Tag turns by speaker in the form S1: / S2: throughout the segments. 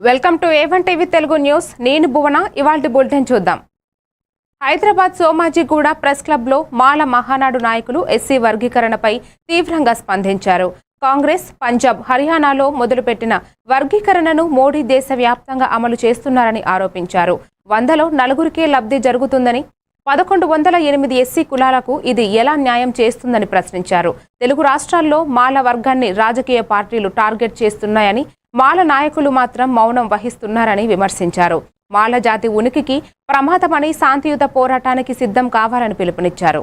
S1: Welcome to A1 TV Telugu news. నేను భువన. ఇవాల్టి bulletin చూద్దాం. హైదరాబాద్ సోమాజిగూడ ప్రెస్ క్లబ్ లో మాల మహానాడు నాయకులు ఎస్సీ వర్గీకరణపై తీవ్రంగా స్పందించారు. కాంగ్రెస్ పంజాబ్, హర్యానాలో మొదలుపెట్టిన వర్గీకరణను మోడీ దేశవ్యాప్తంగా అమలు చేస్తున్నారని ఆరోపించారు. 100లో 4కే లబ్ధి జరుగుతుందని, 1108 ఎస్సీ కులాలకు ఇది ఎలా న్యాయం చేస్తుందని ప్రశ్నించారు. తెలుగు రాష్ట్రాల్లో మాల వర్గాన్ని రాజకీయ పార్టీలు టార్గెట్ చేస్తున్నాయని, మాల నాయకులు మాత్రం మౌనం వహిస్తున్నారని విమర్శించారు. మాల జాతి ఉనికికి ప్రమాదమని, శాంతియుత పోరాటానికి సిద్ధం కావాలని పిలుపునిచ్చారు.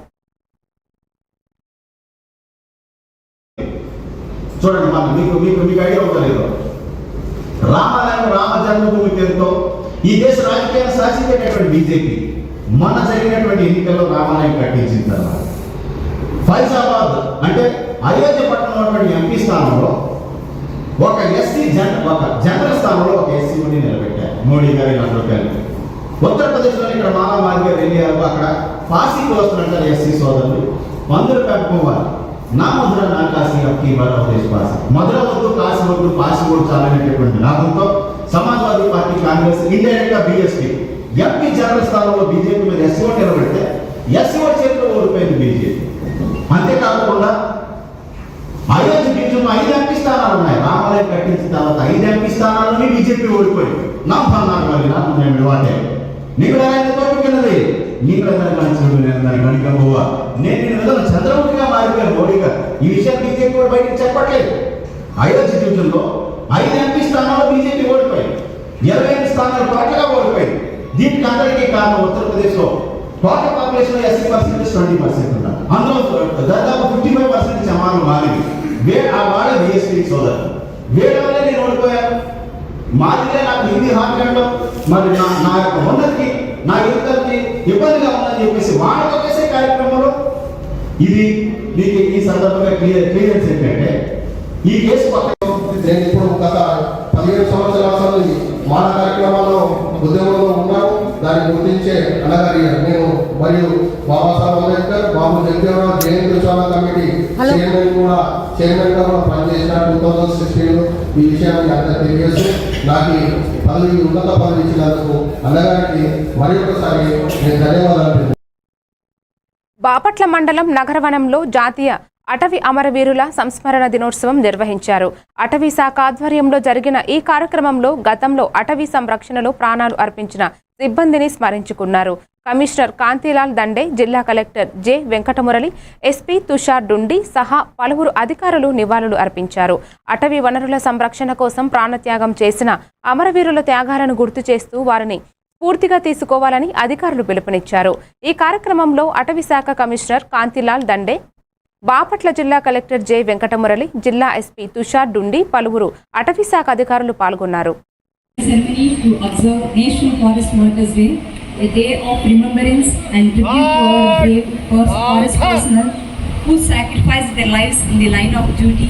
S2: ఈ దేశ రాజకీయాన్ని శాసించేటటువంటి బీజేపీ మొన్న జరిగినటువంటి ఎన్నికల్లో రామాలయం కట్టించిన తర్వాత ఫైజాబాద్ అంటే అయోధ్య పట్టణంలో ఎంపీ స్థానంలో ఒక జనరల్ స్థానంలో ఒక ఎస్సీని నిలబెట్టారు మోడీ గారి రూపాయలు. ఉత్తరప్రదేశ్లో ఇక్కడ మానవాళిగా వెళ్ళారు. అక్కడ ఫాసీకి వస్తున్నట్టు ఎస్సీ సోదరులు మందులు పెట్టుకోవాలి. నా మధుర నా కాశీ అక్కి భారతదేశ భాష మధుర వద్దు, కాశీ వద్దు, కాశీ కూడా చాలనేటటువంటి నాదంతో సమాజ్వాదీ పార్టీ, కాంగ్రెస్, ఇండైరెక్ట్ గా బీఎస్పీ ఎంపీ జనరల్ స్థానంలో బీజేపీ మీద ఎస్సీ నిలబెడితే ఎస్సీ చేతిలో ఓడిపోయింది బీజేపీ. అంతేకాకుండా అయోధ్య డివిజన్లో 5 ఎంపీ స్థానాలు ఉన్నాయి. రామాలయం కట్టించిన తర్వాత 5 ఎంపీ స్థానాలని బీజేపీ ఓడిపోయింది. నా పన్నాను కలిగిన నేను వాటే నీకు తోడుకున్నది నీకు కనుక నేను చంద్రబాబుగా మారిపోయారు మోడీ గారు. ఈ విషయం బీజేపీ కూడా బయటకు చెప్పట్లేదు. అయోధ్య డివిజన్లో 5 ఎంపీ స్థానాల్లో బీజేపీ ఓడిపోయింది. 25 స్థానాలు టోటల్గా ఓడిపోయింది. దీనికి అందరికీ కారణం ఉత్తరప్రదేశ్లో టోటల్ పాపులేషన్ ఎస్సీ పర్సెంటేజ్ 20% ఉన్నారు. అందులో దాదాపు 55% సమానం మారింది. వాళ్ళ బిఎస్పీ సోదరు వేరే వల్లే నేను ఓడిపోయాను. మాదిలే నాకు హిందీ హార్ట్లో మరి నా యొక్క ఉన్నతికి, నా యువతకి ఇబ్బందిగా ఉందని చెప్పేసి వాళ్ళతో చేసే కార్యక్రమంలో ఇది మీకు ఈ సందర్భంగా క్లియరెన్స్ ఏంటంటే ఈ కేసు
S3: నేను ఇప్పుడు గత 17 సంవత్సరాల మాన కార్యక్రమాల్లో ఉద్యోగంలో ఉన్నాను. దాన్ని గుర్తించే అనగారి నేను మరియు బాబాసాహెబ్ అంబేద్కర్, బాబు జగదేవరావు జయంతి ఉత్సవాల కమిటీ చైర్మన్ గా పనిచేసిన 2016లో ఈ విషయాన్ని అంతా తెలియజేస్తూ నాకు పదవి, ఉన్నత పదవి ఇచ్చినందుకు అన్నగారికి మరి ఒకసారి నేను ధన్యవాదాలు.
S1: బాపట్ల మండలం నగరవనంలో జాతీయ అటవీ అమరవీరుల సంస్మరణ దినోత్సవం నిర్వహించారు. అటవీ శాఖ ఆధ్వర్యంలో జరిగిన ఈ కార్యక్రమంలో గతంలో అటవీ సంరక్షణలో ప్రాణాలు అర్పించిన సిబ్బందిని స్మరించుకున్నారు. కమిషనర్ కాంతిలాల్ దండే, జిల్లా collector J Venkatamurali, SP Tushar Dundi సహా పలువురు అధికారులు నివాళులు అర్పించారు. అటవీ వనరుల సంరక్షణ కోసం ప్రాణత్యాగం చేసిన అమరవీరుల త్యాగాలను గుర్తు చేస్తూ వారిని పూర్తిగా తీసుకోవాలని అధికారులు పిలుపునిచ్చారు. ఈ కార్యక్రమంలో అటవీ శాఖ కమిషనర్ కాంతిలాల్ దండే, బాపట్ల జిల్లా కలెక్టర్ జె వెంకటమురళి, జిల్లా ఎస్పీ తుషార్ డుండి, పలువురు అటవీ శాఖ అధికారులు పాల్గొన్నారు.
S4: Ceremony to observe National Forest Workers Day, a day of remembrance and tribute to our brave forest personnel who sacrificed their lives in the line of duty.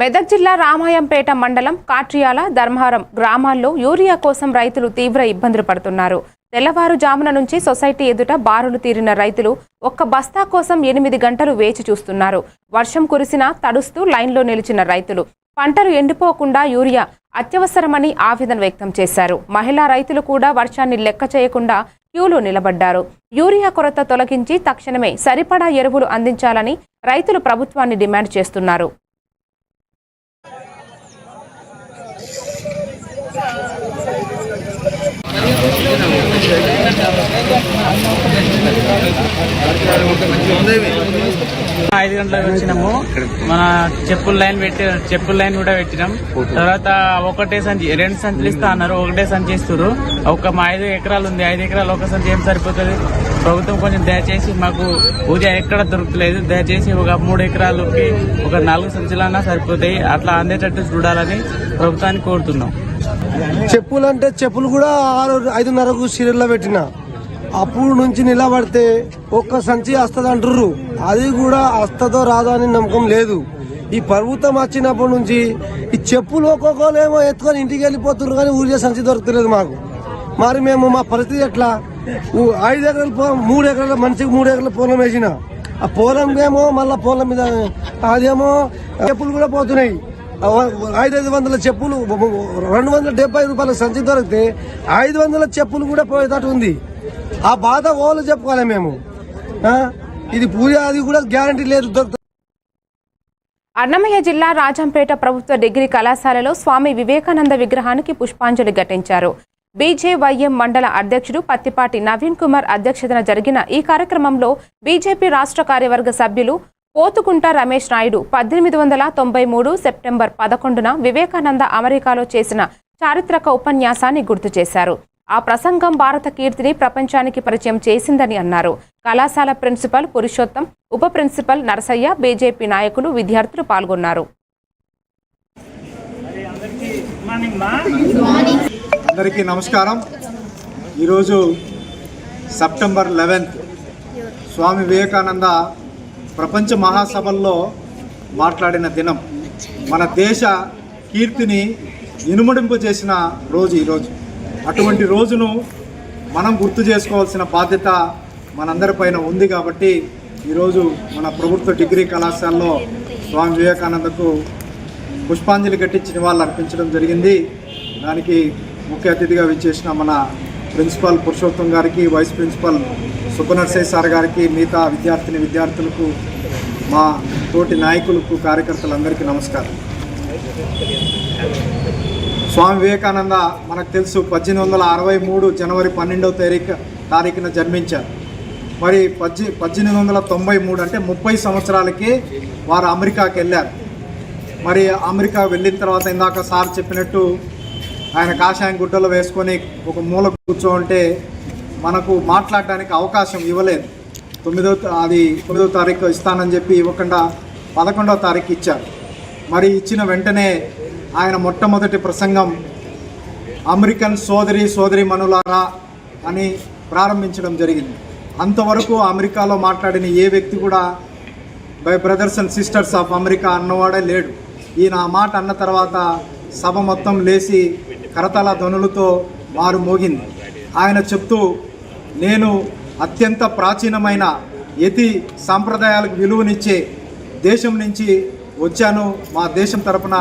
S1: Medak జిల్లా రామాయంపేట మండలం కాట్రియాల ధర్మవరం గ్రామాల్లో యూరియా కోసం రైతులు తీవ్ర ఇబ్బందులు పడుతున్నారు. తెల్లవారుజామున నుంచి సొసైటీ ఎదుట బారులు తీరిన రైతులు ఒక్క బస్తా కోసం 8 గంటలు వేచి చూస్తున్నారు. వర్షం కురిసినా తడుస్తూ లైన్లో నిలిచిన రైతులు పంటలు ఎండిపోకుండా యూరియా అత్యవసరమని ఆవేదన వ్యక్తం చేశారు. మహిళా రైతులు కూడా వర్షాన్ని లెక్క చేయకుండా క్యూలో నిలబడ్డారు. యూరియా కొరత తొలగించి తక్షణమే సరిపడా ఎరువులు అందించాలని రైతులు ప్రభుత్వాన్ని డిమాండ్ చేస్తున్నారు.
S5: ఐదు గంటలకు వచ్చినాము. మన చెప్పుల లైన్ కూడా పెట్టినాం. తర్వాత ఒకటే సంచి 2 సంచులు ఇస్తా అన్నారు. ఒకటే సంచి ఇస్తారు. మా 5 ఎకరాలు ఉంది. 5 ఎకరాలు ఒక సంచి ఏం సరిపోతుంది? ప్రభుత్వం కొంచెం దయచేసి మాకు ఊజా ఎక్కడ దొరకలేదు. దయచేసి ఒక 3 ఎకరాలకి ఒక 4 సంచులన్నా సరిపోతాయి. అట్లా అందేటట్టు చూడాలని ప్రభుత్వాన్ని కోరుతున్నాం.
S6: చెప్పులు అంటే చెప్పులు కూడా 5:30కు సీరియల్లో పెట్టిన అప్పుడు నుంచి నిలబడితే ఒక్క సంచి వస్తుంది అంటుర్రు. అది కూడా వస్తుందో రాదో అని నమ్మకం లేదు. ఈ ప్రభుత్వం వచ్చినప్పటి నుంచి ఈ చెప్పులు ఒక్కొక్కరేమో ఎత్తుకొని ఇంటికి వెళ్ళిపోతున్నారు, కానీ ఊరికే సంచి దొరకలేదు మాకు. మరి మేము మా పరిస్థితి ఎట్లా? 5 ఎకరాలు 3 ఎకరాల మనిషికి 3 ఎకరాల పొలం వేసిన ఆ పొలంకేమో మళ్ళా పొలం మీద అదేమో చెప్పులు కూడా పోతున్నాయి. 500 చెప్పులు 270 రూపాయల సంచి దొరికితే 500 చెప్పులు కూడా పోయేటట్టు ఉంది. ఆ బాధ ఓళ్ళు చెప్పుకోవాలి మేము. ఇది పూజ అది కూడా గ్యారంటీ లేదు.
S1: అన్నమయ్య జిల్లా రాజంపేట ప్రభుత్వ డిగ్రీ కళాశాలలో స్వామి వివేకానంద విగ్రహానికి పుష్పాంజలి ఘటించారు. బీజేవైఎం మండల అధ్యక్షుడు పత్తిపాటి నవీన్ కుమార్ అధ్యక్షతన జరిగిన ఈ కార్యక్రమంలో బీజేపీ రాష్ట్ర కార్యవర్గ సభ్యులు పోతుకుంట రమేష్ నాయుడు 1893 సెప్టెంబర్ 11న వివేకానంద అమెరికాలో చేసిన చారిత్రక ఉపన్యాసాన్ని గుర్తు చేశారు. ఆ ప్రసంగం భారత కీర్తిని ప్రపంచానికి పరిచయం చేసిందని అన్నారు. కళాశాల ప్రిన్సిపల్ పురుషోత్తం, ఉప ప్రిన్సిపల్ నరసయ్య, బీజేపీ నాయకులు, విద్యార్థులు పాల్గొన్నారు.
S7: అందరికీ నమస్కారం. ఈరోజు సెప్టెంబర్ 11 స్వామి వివేకానంద ప్రపంచ మహాసభల్లో మాట్లాడిన దినం. మన దేశ కీర్తిని ఇనుమడింపు చేసిన రోజు ఈరోజు. అటువంటి రోజును మనం గుర్తు చేసుకోవాల్సిన బాధ్యత మనందరిపైన ఉంది. కాబట్టి ఈరోజు మన ప్రభుత్వ డిగ్రీ కళాశాలలో స్వామి వివేకానందకు పుష్పాంజలి ఘటించి నివాళులు అర్పించడం జరిగింది. దానికి ముఖ్య అతిథిగా విచ్చేసిన మన ప్రిన్సిపల్ పురుషోత్తం గారికి, వైస్ ప్రిన్సిపల్ సుబ్బనర్సయ్య సార్ గారికి, మిగతా విద్యార్థులకు, మా తోటి నాయకులకు, కార్యకర్తలందరికీ నమస్కారం. స్వామి వివేకానంద మనకు తెలుసు 1863 జనవరి 12వ తారీఖున జన్మించారు. మరి 1893 అంటే 30 సంవత్సరాలకి వారు అమెరికాకి వెళ్ళారు. మరి అమెరికా వెళ్ళిన తర్వాత ఇందాక సార్ చెప్పినట్టు ఆయన కాషాయం గుడ్డలు వేసుకొని ఒక మూల కూర్చోంటే మనకు మాట్లాడడానికి అవకాశం ఇవ్వలేదు. 9వ తారీఖు ఇస్తానని చెప్పి ఇవ్వకుండా 11వ తారీఖు ఇచ్చారు. మరి ఇచ్చిన వెంటనే ఆయన మొట్టమొదటి ప్రసంగం అమెరికన్ సోదరి మనులారా అని ప్రారంభించడం జరిగింది. అంతవరకు అమెరికాలో మాట్లాడిన ఏ వ్యక్తి కూడా my brothers and sisters of America అన్నవాడే లేడు. ఈయన ఆ మాట అన్న తర్వాత సభ మొత్తం లేచి కరతాళ ధ్వనులతో మారు మోగింది. ఆయన చెప్తూ, నేను అత్యంత ప్రాచీనమైన యతి సాంప్రదాయాలకు విలువనిచ్చే దేశం నుంచి వచ్చాను. మా దేశం తరపున.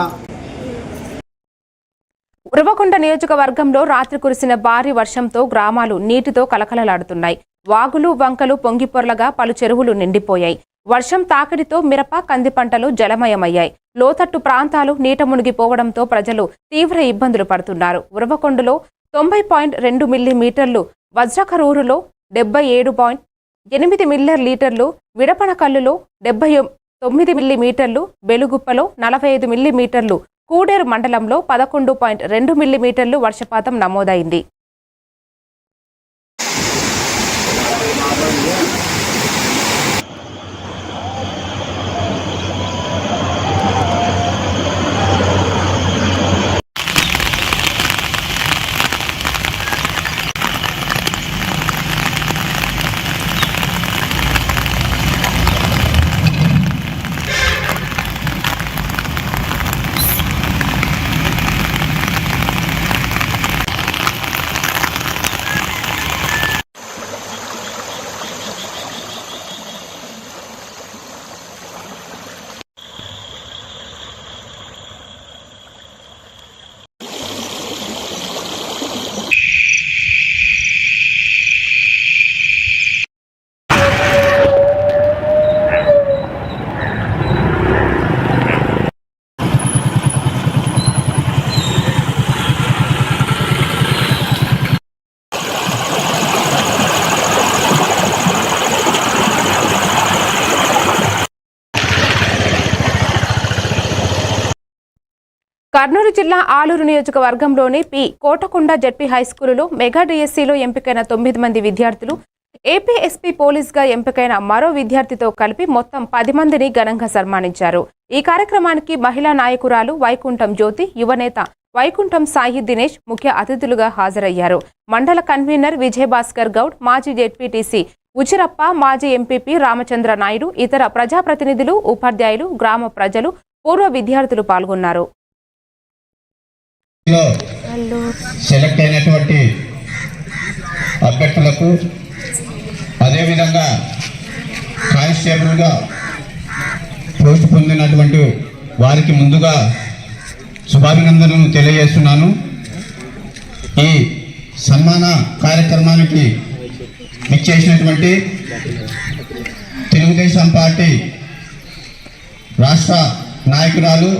S1: ఉరవకొండ నియోజకవర్గంలో రాత్రి కురిసిన భారీ వర్షంతో గ్రామాలు నీటితో కలకలలాడుతున్నాయి. వాగులు, వంకలు పొంగిపొర్లగా పలు చెరువులు నిండిపోయాయి. వర్షం తాకిడితో మిరప, కంది పంటలు జలమయమయ్యాయి. లోతట్టు ప్రాంతాలు నీట మునిగిపోవడంతో ప్రజలు తీవ్ర ఇబ్బందులు పడుతున్నారు. ఉరవకొండలో 90.2 మిల్లీమీటర్లు, వజ్రకరూరులో 77.8 మిల్లీలీటర్లు, విడపనకల్లులో 79 మిల్లీమీటర్లు, బెలుగుప్పలో 45 మిల్లీమీటర్లు, కూడేరు మండలంలో 11.2 మిల్లీమీటర్లు వర్షపాతం నమోదైంది. కర్నూలు జిల్లా ఆలూరు నియోజకవర్గంలోని పి కోటకొండ జడ్పీ హైస్కూలులో మెగా డిఎస్సిలో ఎంపికైన 9 మంది విద్యార్థులు, ఏపీ ఎస్పీ పోలీస్గా ఎంపికైన మరో విద్యార్థితో కలిపి మొత్తం 10 మందిని ఘనంగా సన్మానించారు. ఈ కార్యక్రమానికి మహిళా నాయకురాలు వైకుంఠం జ్యోతి, యువనేత వైకుంఠం సాయి దినేష్ ముఖ్య అతిథులుగా హాజరయ్యారు. మండల కన్వీనర్ విజయభాస్కర్ గౌడ్, మాజీ జెడ్పీటీసీ ఉచిరప్ప, మాజీ ఎంపీపీ రామచంద్ర నాయుడు, ఇతర ప్రజాప్రతినిధులు, ఉపాధ్యాయులు, గ్రామ ప్రజలు, పూర్వ విద్యార్థులు పాల్గొన్నారు.
S8: సెలెక్ట్ అయినటువంటి అభ్యర్థులకు అదేవిధంగా కానిస్టేబుల్గా పోస్ట్ పొందినటువంటి వారికి ముందుగా శుభాభినందనలు తెలియజేస్తున్నాను. ఈ సన్మాన కార్యక్రమానికి ఇచ్చేసినటువంటి తెలుగుదేశం పార్టీ రాష్ట్ర నాయకురాలు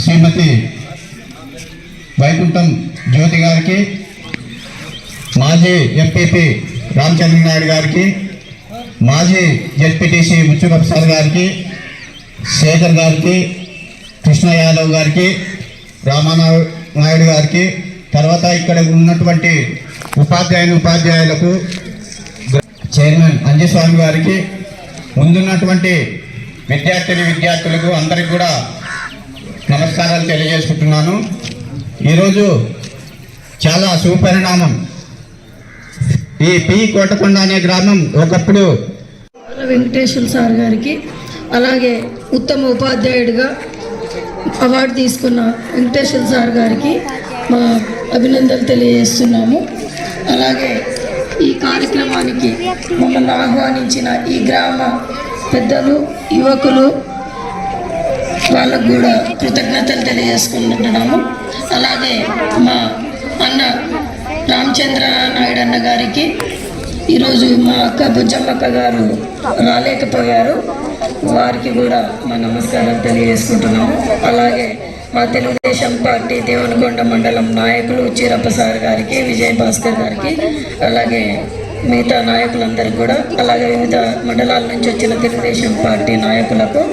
S8: శ్రీమతి వైకుంఠం జ్యోతి గారికి, మాజీ ఎంపీపీ రామచంద్ర నాయుడు గారికి, మాజీ జెడ్పీటీసీ ముచ్చురప్ప సార్ గారికి, శేఖర్ గారికి, కృష్ణ యాదవ్ గారికి, రామానాయుడు గారికి, తర్వాత ఇక్కడ ఉన్నటువంటి ఉపాధ్యాయులకు, చైర్మన్ అంజస్వామి గారికి, ముందున్నటువంటి విద్యార్థులకు అందరికి కూడా నమస్కారాలు తెలియజేసుకుంటున్నాను. ఈరోజు చాలా శుభపరిణామం. ఈ పి కోటకొండ అనే గ్రామం ఒకప్పుడు
S9: వెంకటేశ్వర సార్ గారికి, అలాగే ఉత్తమ ఉపాధ్యాయుడిగా అవార్డు తీసుకున్న వెంకటేశ్వర సార్ గారికి మా అభినందనలు తెలియజేస్తున్నాము. అలాగే ఈ కార్యక్రమానికి మమ్మల్ని ఆహ్వానించిన ఈ గ్రామ పెద్దలు, యువకులు వాళ్ళకు కూడా కృతజ్ఞతలు తెలియజేసుకుంటున్నాము. అలాగే మా అన్న రామచంద్ర నాయుడు అన్న గారికి, ఈరోజు మా అక్క బుజ్జమ్మక్క గారు రాలేకపోయారు, వారికి కూడా మా నమస్కారాలు తెలియజేసుకుంటున్నాము. అలాగే మా తెలుగుదేశం పార్టీ దేవనకొండ మండలం నాయకులు ఉచిరప్ప సార్ గారికి, విజయభాస్కర్ గారికి, అలాగే మిగతా నాయకులందరికీ కూడా, అలాగే వివిధ మండలాల నుంచి వచ్చిన తెలుగుదేశం పార్టీ నాయకులకు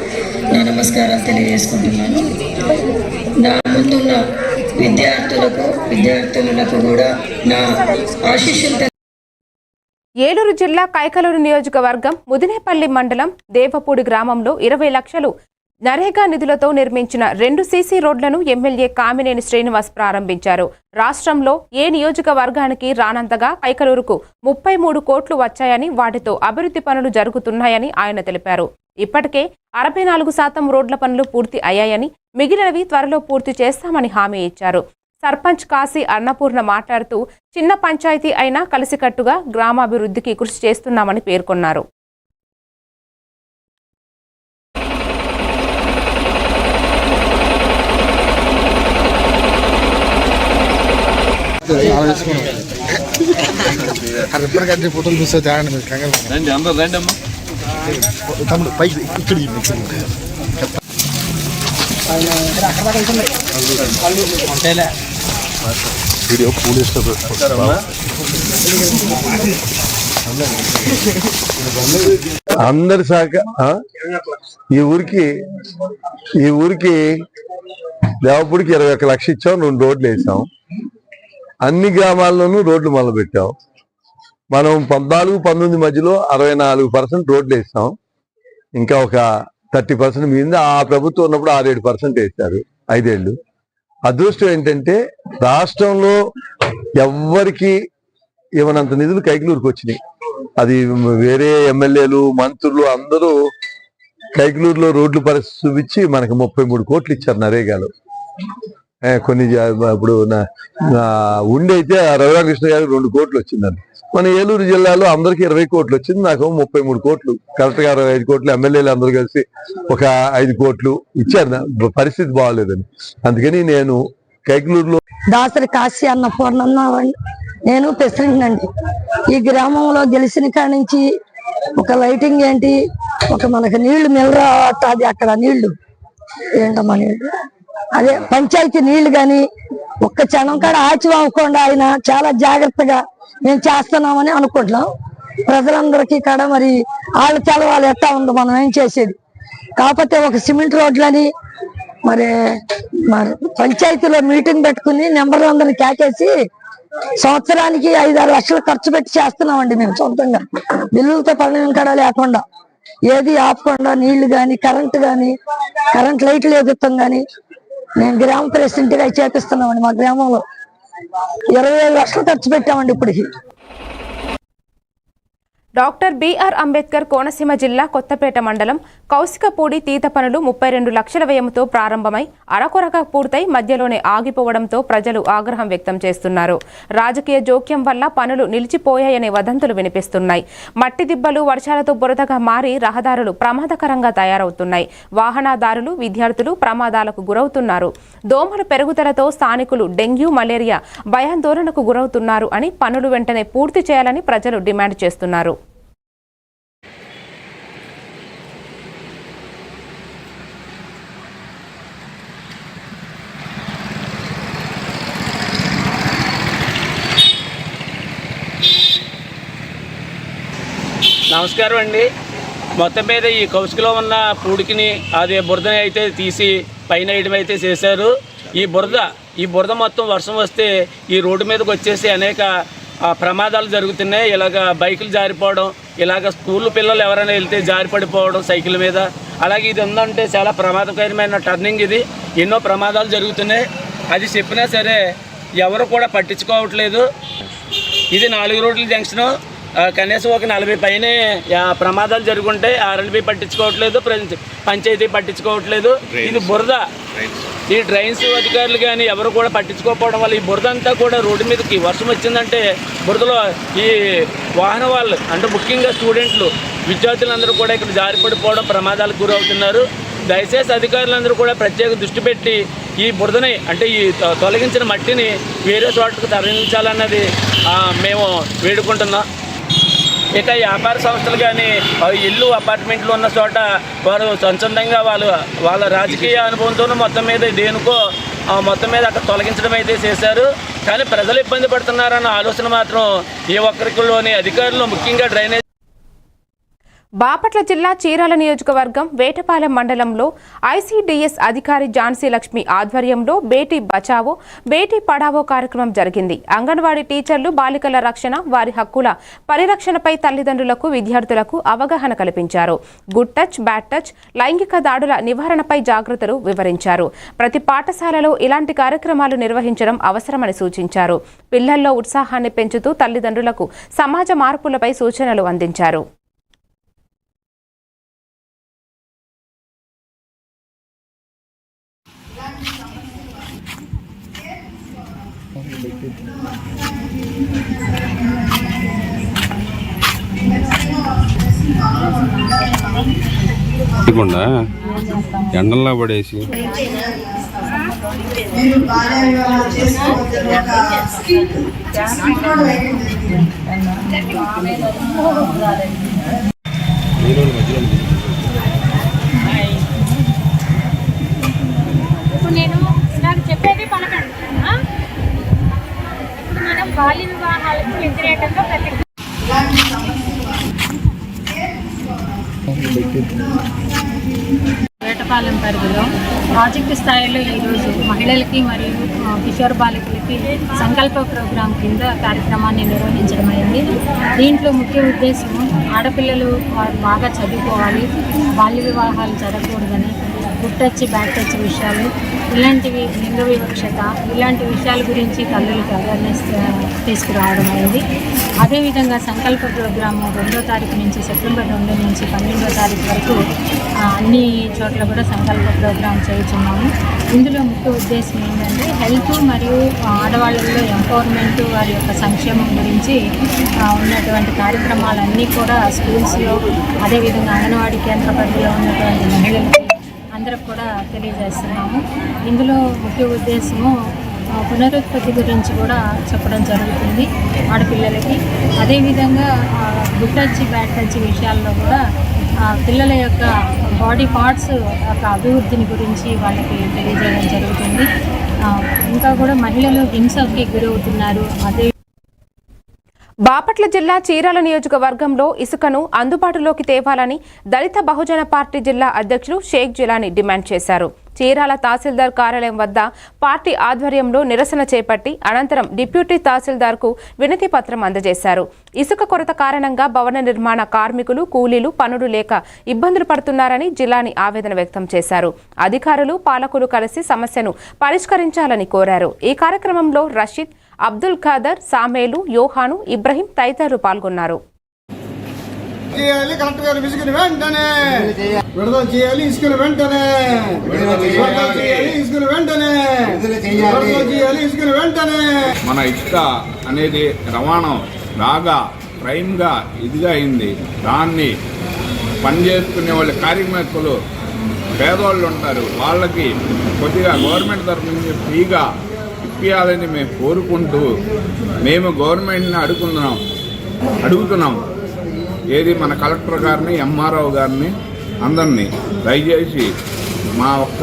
S9: నా నమస్కారాలు తెలియజేసుకుంటున్నాను. నా ముందున్న విద్యార్థులకు కూడా నా ఆశీస్సులు.
S1: ఏలూరు జిల్లా కైకలూరు నియోజకవర్గం ముదినేపల్లి మండలం దేవపూడి గ్రామంలో 20 లక్షలు నరేగా నిధులతో నిర్మించిన 2 సీసీ రోడ్లను ఎమ్మెల్యే కామినేని శ్రీనివాస్ ప్రారంభించారు. రాష్ట్రంలో ఏ నియోజకవర్గానికి రానంతగా కైకలూరుకు 33 కోట్లు వచ్చాయని, వాటితో అభివృద్ధి పనులు జరుగుతున్నాయని ఆయన తెలిపారు. ఇప్పటికే 64% రోడ్ల పనులు పూర్తి అయ్యాయని, మిగిలినవి త్వరలో పూర్తి చేస్తామని హామీ ఇచ్చారు. సర్పంచ్ కాశీ అన్నపూర్ణ మాట్లాడుతూ చిన్న పంచాయతీ అయినా కలిసికట్టుగా గ్రామాభివృద్ధికి కృషి చేస్తున్నామని పేర్కొన్నారు.
S6: ఫోటోలు చూస్తే తమ్ముడు పైకి ఇక్కడ వీడియో పోలీసులో అందరి శాఖ ఈ ఊరికి దేవపూడికి 21 లక్షలు ఇచ్చాం, 2 రోడ్లు వేసాం. అన్ని గ్రామాల్లోనూ రోడ్లు మొదలుపెట్టాం. మనం 14-19 మధ్యలో 64% రోడ్లు వేసాం. ఇంకా ఒక 30% మీద ఆ ప్రభుత్వం ఉన్నప్పుడు 6-7% వేశారు 5 ఏళ్ళు. అదృష్టం ఏంటంటే రాష్ట్రంలో ఎవ్వరికి ఇవ్వనంత నిధులు కైకలూరుకి వచ్చినాయి. అది వేరే ఎమ్మెల్యేలు, మంత్రులు అందరూ కైకలూరులో రోడ్లు పరిస్థితి చూపించి మనకు 33 కోట్లు ఇచ్చారు నరేగాలో. కొన్ని ఇప్పుడు ఉండైతే రఘురామకృష్ణ గారికి 2 కోట్లు వచ్చిందండి. మన ఏలూరు జిల్లాలో అందరికి 20 కోట్లు వచ్చింది, నాకు 33 కోట్లు. కరెక్ట్గా 25 కోట్లు ఎమ్మెల్యేలు అందరూ కలిసి ఒక 5 కోట్లు ఇచ్చారు. పరిస్థితి బాగోలేదని అందుకని నేను కైకలూరులో
S10: దాసరి కాశీ అన్నపూర్ణమ్మ, నేను ప్రెసిడెంట్ అండి. ఈ గ్రామంలో గెలిచిన కాడి నుంచి ఒక లైటింగ్ ఏంటి, ఒక మనకు నీళ్లు మిలరాది, అక్కడ నీళ్లు ఏంటమ్మా నీళ్లు, అదే పంచాయతీ నీళ్లు కానీ ఒక్క క్షణం కాడ ఆచివ్వకుండా ఆయన చాలా జాగ్రత్తగా మేము చేస్తున్నామని అనుకుంటున్నాం. ప్రజలందరికీ కాడ మరి వాళ్ళ తెలవాలి ఎట్టా ఉందో మనం ఏం చేసేది. కాకపోతే ఒక సిమెంట్ రోడ్లని మరి పంచాయతీలో మీటింగ్ పెట్టుకుని నెంబర్ అందరిని కేకేసి సంవత్సరానికి 5-6 లక్షలు ఖర్చు పెట్టి చేస్తున్నామండి మేము సొంతంగా. బిల్లులతో పని కూడా లేకుండా, ఏది ఆపకుండా, నీళ్లు కానీ కరెంట్ లైట్లు వేపిస్తాం కానీ మేము గ్రామ ప్రెసిడెంట్ గా చేపిస్తున్నామండి. మా గ్రామంలో 25 లక్షలు ఖర్చు పెట్టామండి ఇప్పటికి.
S1: డాక్టర్ బిఆర్ అంబేద్కర్ కోనసీమ జిల్లా కొత్తపేట మండలం కౌసికపూడి తీత పనులు 32 లక్షల వ్యయంతో ప్రారంభమై అరకొరగా పూర్తయి మధ్యలోనే ఆగిపోవడంతో ప్రజలు ఆగ్రహం వ్యక్తం చేస్తున్నారు. రాజకీయ జోక్యం వల్ల పనులు నిలిచిపోయాయనే వదంతులు వినిపిస్తున్నాయి. మట్టి దిబ్బలు వర్షాలతో బురదగా మారి రహదారులు ప్రమాదకరంగా తయారవుతున్నాయి. వాహనదారులు, విద్యార్థులు ప్రమాదాలకు గురవుతున్నారు. దోమల పెరుగుదలతో స్థానికులు డెంగ్యూ, మలేరియా భయాందోళనకు గురవుతున్నారు అని పనులు వెంటనే పూర్తి చేయాలని ప్రజలు డిమాండ్ చేస్తున్నారు.
S11: నమస్కారం అండి. మొత్తం మీద ఈ కౌసుకలో ఉన్న పూడికిని అదే బురదని అయితే తీసి పైన వేయడం అయితే చేశారు. ఈ బురద మొత్తం వర్షం వస్తే ఈ రోడ్డు మీదకి వచ్చేసి అనేక ప్రమాదాలు జరుగుతున్నాయి. ఇలాగ బైకులు జారిపోవడం, ఇలాగ స్కూల్ పిల్లలు ఎవరైనా వెళ్తే జారిపడిపోవడం సైకిల్ మీద. అలాగే ఇది ఉందంటే చాలా ప్రమాదకరమైన టర్నింగ్. ఇది ఎన్నో ప్రమాదాలు జరుగుతున్నాయి. అది చెప్పినా సరే ఎవరు కూడా పట్టించుకోవట్లేదు. ఇది 4 రోడ్ల జంక్షను. కనీసం ఒక 40 పైనే ప్రమాదాలు జరుగుంటాయి. ఆర్ఎల్బీ పట్టించుకోవట్లేదు, పంచాయతీ పట్టించుకోవట్లేదు. ఇది బురద. ఈ డ్రైన్స్ అధికారులు కానీ ఎవరు కూడా పట్టించుకోకపోవడం వల్ల ఈ బురద అంతా కూడా రోడ్డు మీదకి వర్షం వచ్చిందంటే బురదలో ఈ వాహన వాళ్ళు అంటే ముఖ్యంగా స్టూడెంట్లు, విద్యార్థులందరూ కూడా ఇక్కడ జారిపడిపోవడం, ప్రమాదాలకు గురవుతున్నారు. దయచేసి అధికారులందరూ కూడా ప్రత్యేక దృష్టి పెట్టి ఈ బురదని అంటే ఈ తొలగించిన మట్టిని వేరే చోట్లకు తరలించాలన్నది మేము వేడుకుంటున్నాం. ఇక వ్యాపార సంస్థలు కానీ ఇల్లు, అపార్ట్మెంట్లు ఉన్న చోట వారు స్వచ్ఛందంగా వాళ్ళ రాజకీయ అనుభవంతోనూ మొత్తం మీద దేనికో మొత్తం మీద అక్కడ తొలగించడం అయితే చేశారు. కానీ ప్రజలు ఇబ్బంది పడుతున్నారన్న ఆలోచన మాత్రం ఏ ఒక్కరిలోని అధికారులు, ముఖ్యంగా డ్రైనేజ్.
S1: బాపట్ల జిల్లా చీరాల నియోజకవర్గం వేటపాలెం మండలంలో ఐసీడీఎస్ అధికారి ఝాన్సీ లక్ష్మి ఆధ్వర్యంలో బేటీ బచావో బేటీ పడావో కార్యక్రమం జరిగింది. అంగన్వాడీ టీచర్లు బాలికల రక్షణ, వారి హక్కుల పరిరక్షణపై తల్లిదండ్రులకు, విద్యార్థులకు అవగాహన కల్పించారు. గుడ్ టచ్, బ్యాడ్ టచ్, లైంగిక దాడుల నివారణపై జాగ్రత్తలు వివరించారు. ప్రతి పాఠశాలలో ఇలాంటి కార్యక్రమాలు నిర్వహించడం అవసరమని సూచించారు. పిల్లల్లో ఉత్సాహాన్ని పెంచుతూ తల్లిదండ్రులకు సమాజ మార్పులపై సూచనలు అందించారు.
S12: ఎండల్లో పడేసి
S13: ఇప్పుడు నేను నాకు చెప్పేది పలకండి. ఇప్పుడు మనం బాల్య వివాహాలకు వ్యతిరేకంగా వేటపాలెం పరిధిలో ప్రాజెక్టు స్థాయిలో ఈరోజు మహిళలకి మరియు కిషోర్ బాలికలకి సంకల్ప ప్రోగ్రాం కింద కార్యక్రమాన్ని నిర్వహించడం అయింది. దీంట్లో ముఖ్య ఉద్దేశం ఆడపిల్లలు వారు బాగా చదువుకోవాలి, బాల్య వివాహాలు జరగకూడదని, గుడ్ టచ్, బ్యాడ్ టచ్ విషయాలు, ఇలాంటివి, లింగ వివక్షత, ఇలాంటి విషయాల గురించి తల్లులకు అవేర్నెస్ తీసుకురావడం అయింది. అదేవిధంగా సంకల్ప ప్రోగ్రాము 2వ తారీఖు నుంచి సెప్టెంబర్ 2 నుంచి 12వ తారీఖు వరకు అన్ని చోట్ల కూడా సంకల్ప ప్రోగ్రాం చేస్తున్నాము. ఇందులో ముఖ్య ఉద్దేశం ఏంటంటే హెల్త్ మరియు ఆడవాళ్ళలో ఎంపవర్మెంట్, వారి యొక్క సంక్షేమం గురించి ఉన్నటువంటి కార్యక్రమాలన్నీ కూడా స్కూల్స్లో, అదేవిధంగా అంగన్వాడీ కేంద్ర పరిధిలో ఉన్నటువంటి మహిళలకి అందరికి కూడా తెలియజేస్తున్నాము. ఇందులో ముఖ్య ఉద్దేశము పునరుత్పత్తి గురించి కూడా చెప్పడం జరుగుతుంది ఆడపిల్లలకి. అదేవిధంగా గుడ్ టచ్, బ్యాడ్ టచ్ విషయాల్లో కూడా పిల్లల యొక్క బాడీ పార్ట్స్ యొక్క అభివృద్ధిని గురించి వాళ్ళకి తెలియజేయడం జరుగుతుంది. ఇంకా కూడా మహిళలు హింసకి గురవుతున్నారు. అదే
S1: బాపట్ల జిల్లా చీరాల నియోజకవర్గంలో ఇసుకను అందుబాటులోకి తేవాలని దళిత బహుజన పార్టీ జిల్లా అధ్యక్షులు షేక్ జిలానీ డిమాండ్ చేశారు. చీరాల తహసీల్దార్ కార్యాలయం వద్ద పార్టీ ఆధ్వర్యంలో నిరసన చేపట్టి అనంతరం డిప్యూటీ తహసీల్దార్కు వినతి పత్రం అందజేశారు. ఇసుక కొరత కారణంగా భవన నిర్మాణ కార్మికులు కూలీలు పనులు లేక ఇబ్బందులు పడుతున్నారని జిల్లాని ఆవేదన వ్యక్తం చేశారు. అధికారులు పాలకులు కలిసి సమస్యను పరిష్కరించాలని కోరారు. ఈ కార్యక్రమంలో రషీద్, అబ్దుల్ ఖాదర్, సామేలు, యోహాను, ఇబ్రహీం తదితరులు పాల్గొన్నారు.
S12: మన ఇసుక అనేది రవాణా బాగా ప్రైమ్గా ఇదిగా అయింది. దాన్ని పనిచేసుకునే వాళ్ళ కార్మికులు పేదవాళ్ళు ఉంటారు, వాళ్ళకి కొద్దిగా గవర్నమెంట్ తరఫు నుంచి ఫ్రీగా ఇప్పించాలని మేము కోరుకుంటూ మేము గవర్నమెంట్ని అడుగుతున్నాం. ఏది మన కలెక్టర్ గారిని, ఎంఆర్ఓ గారిని, అందరినీ దయచేసి మా ఒక్క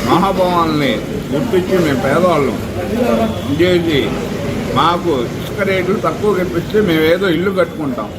S12: మహాభావాల్ని గుర్తించి మేము పేదవాళ్ళం చేసి మాకు ఇసుక రేట్లు తక్కువ కనిపిస్తే మేము ఏదో ఇల్లు కట్టుకుంటాం.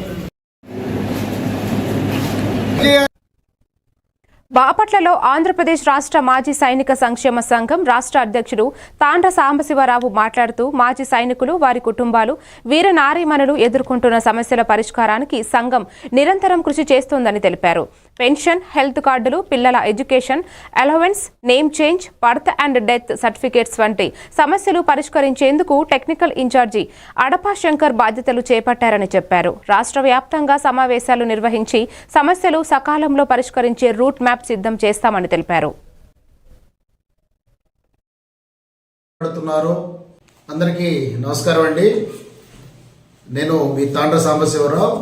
S1: బాపట్లలో ఆంధ్రప్రదేశ్ రాష్ట్ర మాజీ సైనిక సంక్షేమ సంఘం రాష్ట్ర అధ్యక్షుడు తాండ్ర సాంబశివరావు మాట్లాడుతూ మాజీ సైనికులు, వారి కుటుంబాలు, వీర నారీమణులు ఎదుర్కొంటున్న సమస్యల పరిష్కారానికి సంఘం నిరంతరం కృషి చేస్తోందని తెలిపారు. పెన్షన్, హెల్త్ కార్డులు, పిల్లల education allowance, name change, birth and death certificates వంటి సమస్యలు పరిష్కరించేందుకు టెక్నికల్ ఇన్ఛార్జి అడపా శంకర్ బాధ్యతలు చేపట్టారని చెప్పారు. రాష్ట్ర వ్యాప్తంగా సమావేశాలు నిర్వహించి సమస్యలు సకాలంలో పరిష్కరించే రూట్ మ్యాప్ సిద్ధం చేస్తామని తెలిపారు.
S3: అందరికీ నమస్కారం అండి. నేను మీ తాండ్ర సాంబశివరావు,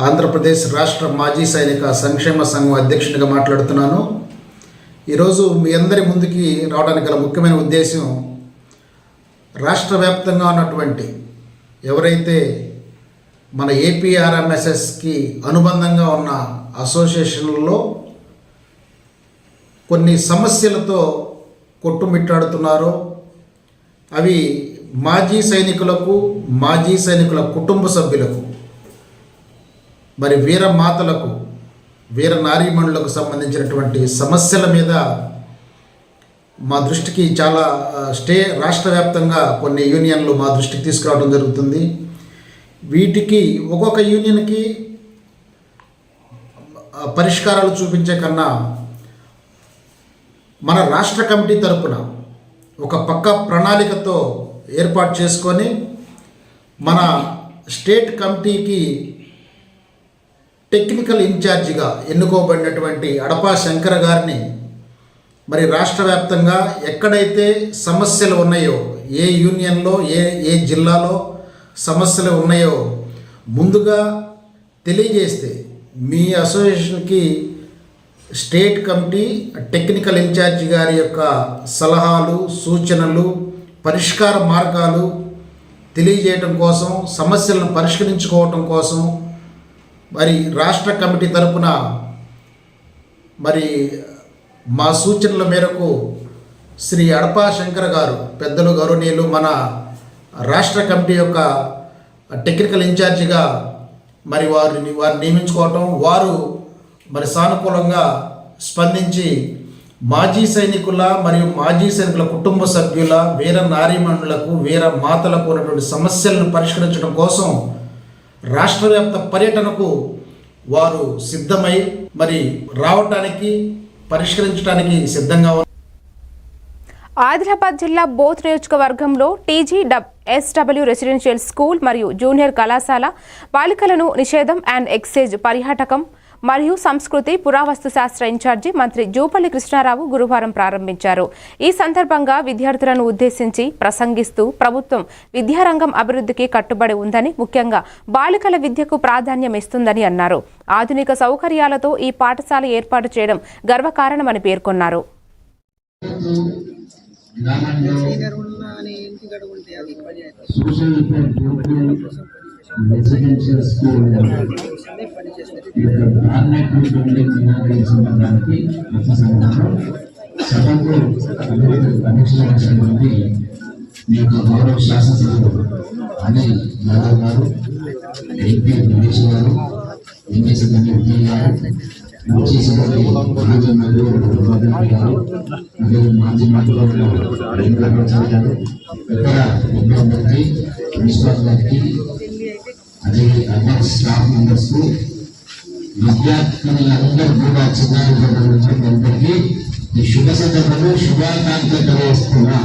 S3: ఆంధ్రప్రదేశ్ రాష్ట్ర మాజీ సైనిక సంక్షేమ సంఘం అధ్యక్షునిగా మాట్లాడుతున్నాను. ఈరోజు మీ అందరి ముందుకి రావడానికి గల ముఖ్యమైన ఉద్దేశం, రాష్ట్ర వ్యాప్తంగా ఉన్నటువంటి ఎవరైతే మన ఏపీఆర్ఎంఎస్ఎస్కి అనుబంధంగా ఉన్న అసోసియేషన్లలో కొన్ని సమస్యలతో కొట్టుమిట్టాడుతున్నారో, అవి మాజీ సైనికులకు, మాజీ సైనికుల కుటుంబ సభ్యులకు, మరి వీర మాతలకు, వీర నారీమణులకు సంబంధించినటువంటి సమస్యల మీద మా దృష్టికి చాలా రాష్ట్ర వ్యాప్తంగా కొన్ని యూనియన్లు మా దృష్టికి తీసుకురావడం జరుగుతుంది. వీటికి ఒక్కొక్క యూనియన్కి పరిష్కారాలు చూపించే కన్నా మన రాష్ట్ర కమిటీ తరపున ఒక పక్క ప్రణాళికతో ఏర్పాటు చేసుకొని మన స్టేట్ కమిటీకి టెక్నికల్ ఇన్ఛార్జిగా ఎన్నుకోబడినటువంటి అడపా శంకర్ గారిని మరి రాష్ట్ర వ్యాప్తంగా ఎక్కడైతే సమస్యలు ఉన్నాయో, ఏ యూనియన్లో ఏ జిల్లాలో సమస్యలు ఉన్నాయో ముందుగా తెలియజేస్తే మీ అసోసియేషన్కి స్టేట్ కమిటీ టెక్నికల్ ఇన్ఛార్జి గారి యొక్క సలహాలు, సూచనలు, పరిష్కార మార్గాలు తెలియజేయటం కోసం, సమస్యలను పరిష్కరించుకోవటం కోసం మరి రాష్ట్ర కమిటీ తరపున మరి మా సూచనల మేరకు శ్రీ అడపా శంకర్ గారు, పెద్దలు గౌరవనీయులు, మన రాష్ట్ర కమిటీ యొక్క టెక్నికల్ ఇన్ఛార్జిగా మరి వారిని నియమించుకోవటం, వారు మరి సానుకూలంగా స్పందించి మాజీ సైనికుల మరియు మాజీ సైనికుల కుటుంబ సభ్యుల, వీర నారీమణులకు, వీర మాతలకు ఉన్నటువంటి సమస్యలను పరిష్కరించడం కోసం రాష్ట్ర వ్యాప్త పర్యటనకు వారు సిద్ధమై మరి రావటానికి, పరిష్కరించడానికి సిద్ధంగా ఉన్నారు.
S1: ఆదిలాబాద్ జిల్లా బోత్ నియోజకవర్గంలో TGSW రెసిడెన్షియల్ స్కూల్ మరియు జూనియర్ కళాశాల బాలికలను నిషేధం అండ్ ఎక్సైజ్ పర్యాటకం మరియు సంస్కృతి పురావస్తు శాస్త్ర ఇన్ఛార్జి మంత్రి జూపల్లి కృష్ణారావు గురువారం ప్రారంభించారు. ఈ సందర్భంగా విద్యార్థులను ఉద్దేశించి ప్రసంగిస్తూ ప్రభుత్వం విద్యారంగం అభివృద్ధికి కట్టుబడి ఉందని, ముఖ్యంగా బాలికల విద్యకు ప్రాధాన్యం ఇస్తుందని అన్నారు. ఆధునిక సౌకర్యాలతో ఈ పాఠశాల ఏర్పాటు చేయడం గర్వకారణమని పేర్కొన్నారు.
S8: రెసిడెన్షియల్ స్కూల్ సభకు అధ్యక్షులైనటువంటి మీ యొక్క గౌరవ శాసనసభ్యులు అనిల్ యాదవ్ గారు, ఎంపీ దినేష్ గారు, ఎంఎస్సీ విజయ్ గారు, వచ్చేసినటువంటి మాజీ మంత్రి గోవర్ధన్ గారు, అదే మాజీ మంత్రులు రేణుకాచార్య గారు, ఇతర పెద్దలందరికీ, ప్రిన్సిపాల్ గారికి, అదే అదర్ స్టాఫ్ మెంబర్స్ కు, విద్యార్థులందరూ కూడా చిన్నారికి ఈ శుభ సందర్భంలో శుభాకాంక్షలు తెలియజేస్తున్నా.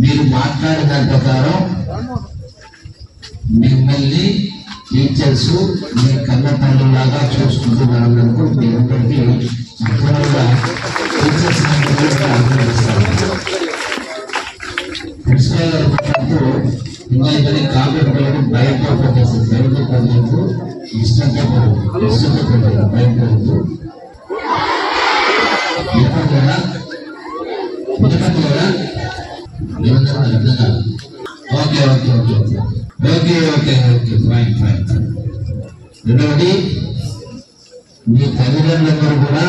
S8: మీరు మాట్లాడిన దాని ప్రకారం మిమ్మల్ని టీచర్స్ మీ కన్న తల్లులాగా చూసుకుంటున్నందుకు మీ అందరికీ సంపూర్ణంగా టీచర్స్ అభినందిస్తారు. ప్రిన్సిపల్ గారు మాట్లాడుతూ ఇంకా ఇవన్నీ కాకపోతే బయటకు ఇష్టంతో బయటకు okay okay okay okay okay okay fine fine. రెండవది, మీ తల్లిదండ్రులందరూ కూడా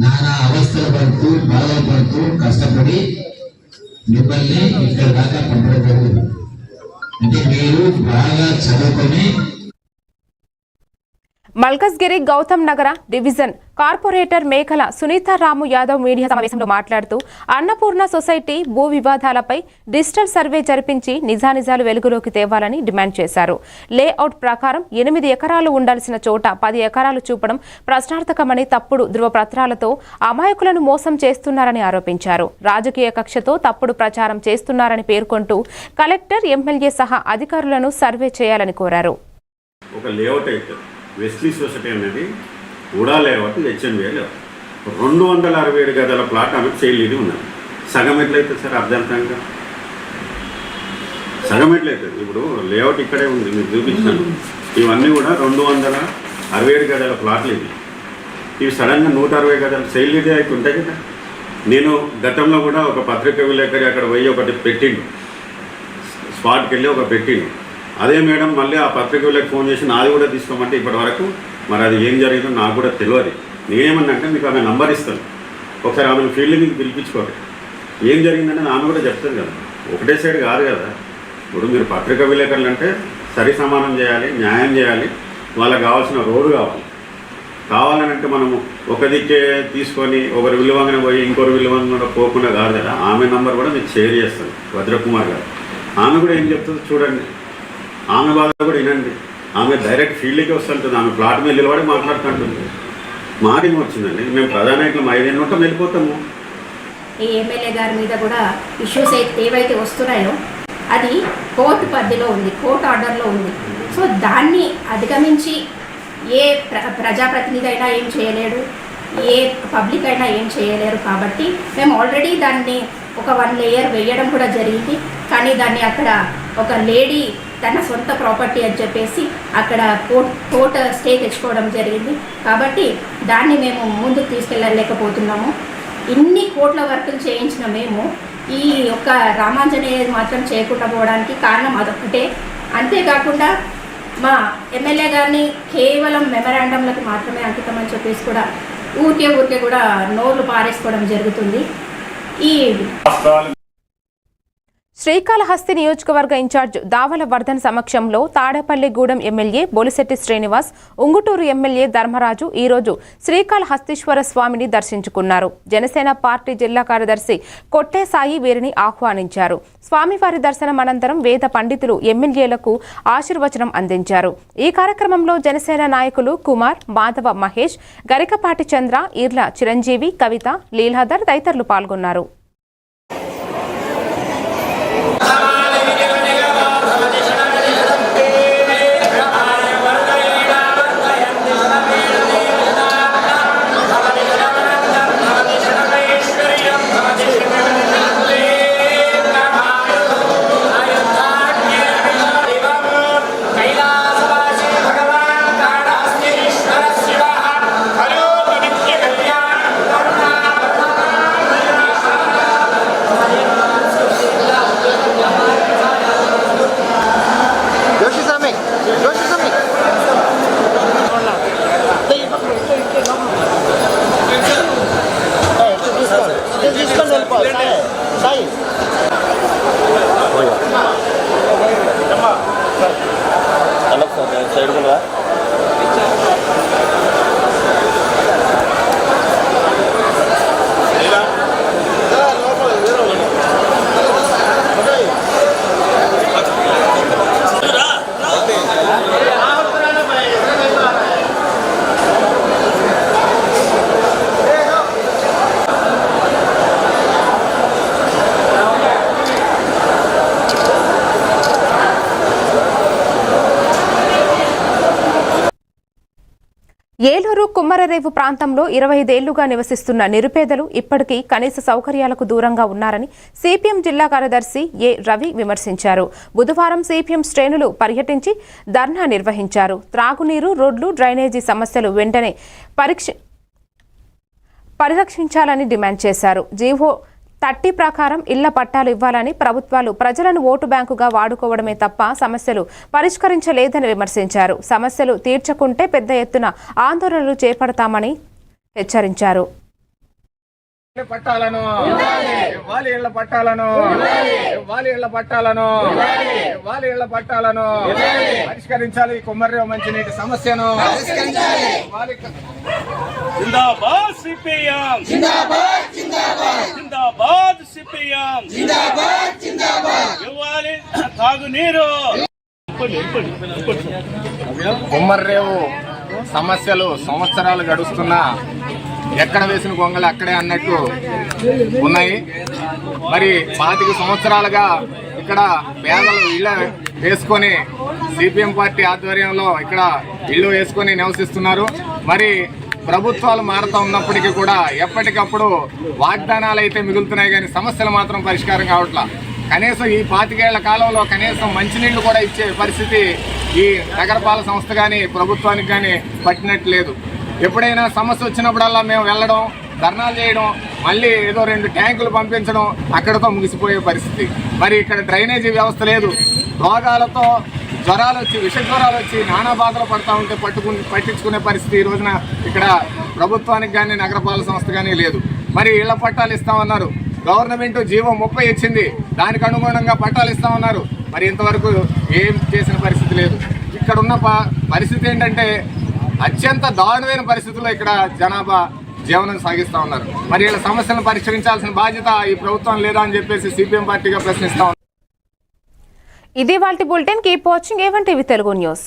S8: నానా అవస్థలు పడుతూ బాధలు పడుతూ కష్టపడి మిమ్మల్ని ఇక్కడ దాకా పంపడం జరిగింది. అంటే మీరు బాగా చదువుకొని
S1: మల్కజ్గిరి గౌతమ్ నగర డివిజన్ కార్పొరేటర్ మేకల సునీతారాము యాదవ్ మీడియా సమావేశంలో మాట్లాడుతూ అన్నపూర్ణ సొసైటీ భూ వివాదాలపై డిజిటల్ సర్వే జరిపించి నిజానిజాలు వెలుగులోకి తేవాలని డిమాండ్ చేశారు. లేఅవుట్ ప్రకారం 8 ఎకరాలు ఉండాల్సిన చోట 10 ఎకరాలు చూపడం ప్రశ్నార్థకమని, తప్పుడు ధృవపత్రాలతో అమాయకులను మోసం చేస్తున్నారని ఆరోపించారు. రాజకీయ కక్షతో తప్పుడు ప్రచారం చేస్తున్నారని పేర్కొంటూ కలెక్టర్, ఎమ్మెల్యే సహా అధికారులను సర్వే చేయాలని కోరారు.
S14: వెస్లీ సొసైటీ అనేది కూడా లేవట్ హెచ్ఎంబీఏ లేవు. 267 గదాల ప్లాట్ ఆమె సేల్ ఇది ఉన్నది. సగం ఎట్లయితుంది సార్? అర్ధంతంగా సగం ఎట్లయితుంది? ఇప్పుడు లేఅవుట్ ఇక్కడే ఉంది, మీకు చూపించాను. ఇవన్నీ కూడా 267 గదాల ప్లాట్లు ఇవి. ఇవి సడన్గా 160 గదాల సేల్ ఇది అయితే ఉంటాయి కదా. నేను గతంలో కూడా ఒక పత్రిక విలేకరి అక్కడ పోయి ఒకటి పెట్టిండు, స్పాట్కి వెళ్ళి ఒక పెట్టిండు. అదే మేడం మళ్ళీ ఆ పత్రిక వాళ్ళకి ఫోన్ చేసి నాది కూడా తీసుకోమంటే ఇప్పటి వరకు మరి అది ఏం జరిగిందో నాకు కూడా తెలియదు. నేనేమన్నంటే మీకు ఆమె నంబర్ ఇస్తాను, ఒకసారి ఆమెను ఫీల్డ్ మీకు పిలిపించుకోవాలి. ఏం జరిగిందని ఆమె కూడా చెప్తుంది కదా. ఒకటే సైడ్ కాదు కదా. ఇప్పుడు మీరు పత్రిక విలేకరులు అంటే సరి సమానం చేయాలి, న్యాయం చేయాలి, వాళ్ళకి కావాల్సిన రోడ్డు కావాలని అంటే మనము ఒక దిక్కే తీసుకొని ఒకరి విలువంగానే పోయి ఇంకొకరి విలువంగా పోకుండా కాదు కదా. ఆమె నంబర్ కూడా మీకు షేర్ చేస్తాను, భద్రకుమార్ గారు. ఆమె కూడా ఏం చెప్తుందో చూడండి, ఆమె బాధ కూడా వినండి. ఆమె డైరెక్ట్ ఫీల్డ్కి వస్తుంటుంది, ఆమె ప్లాట్ మీద నిలబడి మాట్లాడుతుంటుంది. మాకేం వచ్చిందండి, మేము ప్రధానికులు 5 ఉంటాం, వెళ్ళిపోతాము.
S15: ఈ ఎమ్మెల్యే గారి మీద కూడా ఇష్యూస్ ఏవైతే వస్తున్నాయో అది కోర్టు పరిధిలో ఉంది, కోర్టు ఆర్డర్లో ఉంది. సో దాన్ని అధిగమించి ఏ ప్రజాప్రతినిధి అయినా ఏం చేయలేడు, ఏ పబ్లిక్ అయినా ఏం చేయలేరు. కాబట్టి మేము ఆల్రెడీ దాన్ని ఒక 1 లేయర్ వేయడం కూడా జరిగింది. కానీ దాన్ని అక్కడ ఒక లేడీ తన సొంత ప్రాపర్టీ అని చెప్పేసి అక్కడ కోర్ట్ స్టే తెచ్చుకోవడం జరిగింది. కాబట్టి దాన్ని మేము ముందుకు తీసుకెళ్ళలేకపోతున్నాము. ఇన్ని కోట్ల వర్కులు చేయించిన మేము ఈ యొక్క రామాంజనేయ మాత్రం చేయకుండా పోవడానికి కారణం అదొక్కటే. అంతేకాకుండా మా ఎమ్మెల్యే గారిని కేవలం మెమరాండంలకు మాత్రమే అంకితమని చెప్పేసి కూడా ఊరికే కూడా నోర్లు పారేసుకోవడం జరుగుతుంది. ఈ
S1: శ్రీకాళహస్తి నియోజకవర్గ ఇన్ఛార్జ్ దావల వర్ధన్ సమక్షంలో తాడేపల్లిగూడెం ఎమ్మెల్యే బొలిశెట్టి శ్రీనివాస్, ఉంగుటూరు ఎమ్మెల్యే ధర్మరాజు ఈరోజు శ్రీకాళహస్తీశ్వర స్వామిని దర్శించుకున్నారు. జనసేన పార్టీ జిల్లా కార్యదర్శి కొట్టే సాయి వీరిని ఆహ్వానించారు. స్వామివారి దర్శనం అనంతరం వేద పండితులు ఎమ్మెల్యేలకు ఆశీర్వచనం అందించారు. ఈ కార్యక్రమంలో జనసేన నాయకులు కుమార్, మాధవ మహేష్, గరికపాటి చంద్ర, ఈర్ల చిరంజీవి, కవిత, లీలాధర్ తదితరులు పాల్గొన్నారు. ఏలూరు కుమ్మరరేవు ప్రాంతంలో 25 ఏళ్లుగా నివసిస్తున్న నిరుపేదలు ఇప్పటికీ కనీస సౌకర్యాలకు దూరంగా ఉన్నారని సిపిఎం జిల్లా కార్యదర్శి ఏ రవి విమర్శించారు. బుధవారం సిపిఎం శ్రేణులు పర్యటించి ధర్నా నిర్వహించారు. త్రాగునీరు, రోడ్లు, డ్రైనేజీ సమస్యలు వెంటనే పరిరక్షించాలని డిమాండ్ చేశారు. జీవో 30 ప్రకారం ఇళ్ల పట్టాలు ఇవ్వాలని, ప్రభుత్వాలు ప్రజలను ఓటు బ్యాంకుగా వాడుకోవడమే తప్ప సమస్యలు పరిష్కరించలేదని విమర్శించారు. సమస్యలు తీర్చకుంటే పెద్ద ఎత్తున ఆందోళనలు చేపడతామని హెచ్చరించారు.
S12: పట్టాలను ఇవ్వాలి, ఇళ్ల పట్టాలను ఇవ్వాలి, ఇళ్ల పట్టాలను ఇవ్వాలి, ఇళ్ల పట్టాలను పరిష్కరించాలి. కుమ్మర్రేవు మంచినీటి సమస్యను జిందాబాద్ సిపిఎం, జిందాబాద్ జిందాబాద్, జిందాబాద్ సిపిఎం, జిందాబాద్ జిందాబాద్. ఇవ్వాలి తాగునీరు. కుమ్మర్రేవు సమస్యలు సంవత్సరాలు గడుస్తున్నా ఎక్కడ వేసిన గొంగలు అక్కడే అన్నట్టు ఉన్నాయి. మరి 25 సంవత్సరాలుగా ఇక్కడ పేదలు ఇళ్ళ వేసుకొని సిపిఎం పార్టీ ఆధ్వర్యంలో ఇక్కడ ఇళ్ళు వేసుకొని నివసిస్తున్నారు. మరి ప్రభుత్వాలు మారుతూ ఉన్నప్పటికీ కూడా ఎప్పటికప్పుడు వాగ్దానాలు అయితే మిగులుతున్నాయి, కానీ సమస్యలు మాత్రం పరిష్కారం కావట్లా. కనీసం ఈ 25 ఏళ్ల కాలంలో కనీసం మంచినీళ్లు కూడా ఇచ్చే పరిస్థితి ఈ నగరపాలక సంస్థ కానీ ప్రభుత్వానికి కానీ పట్టినట్లేదు. ఎప్పుడైనా సమస్య వచ్చినప్పుడల్లా మేము వెళ్ళడం, ధర్నాలు చేయడం, మళ్ళీ ఏదో 2 ట్యాంకులు పంపించడం, అక్కడతో ముగిసిపోయే పరిస్థితి. మరి ఇక్కడ డ్రైనేజీ వ్యవస్థ లేదు. రోగాలతో జ్వరాలు వచ్చి, విష జ్వరాలు వచ్చి నానా బాధలు పడతా ఉంటే పట్టించుకునే పరిస్థితి ఈ రోజున ఇక్కడ ప్రభుత్వానికి కానీ నగరపాలక సంస్థ కానీ లేదు. మరి ఇళ్ల పట్టాలు ఇస్తామన్నారు. గవర్నమెంట్ జీవో 30 ఇచ్చింది, దానికి అనుగుణంగా పట్టాలు ఇస్తామన్నారు. మరి ఇంతవరకు ఏం చేసిన పరిస్థితి లేదు. ఇక్కడ ఉన్న పరిస్థితి ఏంటంటే అత్యంత దారుణమైన పరిస్థితుల్లో ఇక్కడ జనాభా జీవనం సాగిస్తూ ఉన్నారు. మరి వీళ్ళ సమస్యలను పరిష్కరించాల్సిన బాధ్యత ఈ ప్రభుత్వం లేదా అని చెప్పేసి సిపిఎం పార్టీగా ప్రశ్నిస్తా ఉన్నారు.
S1: ఇది వాల్టి bulletin. Keep watching A1 TV Telugu news.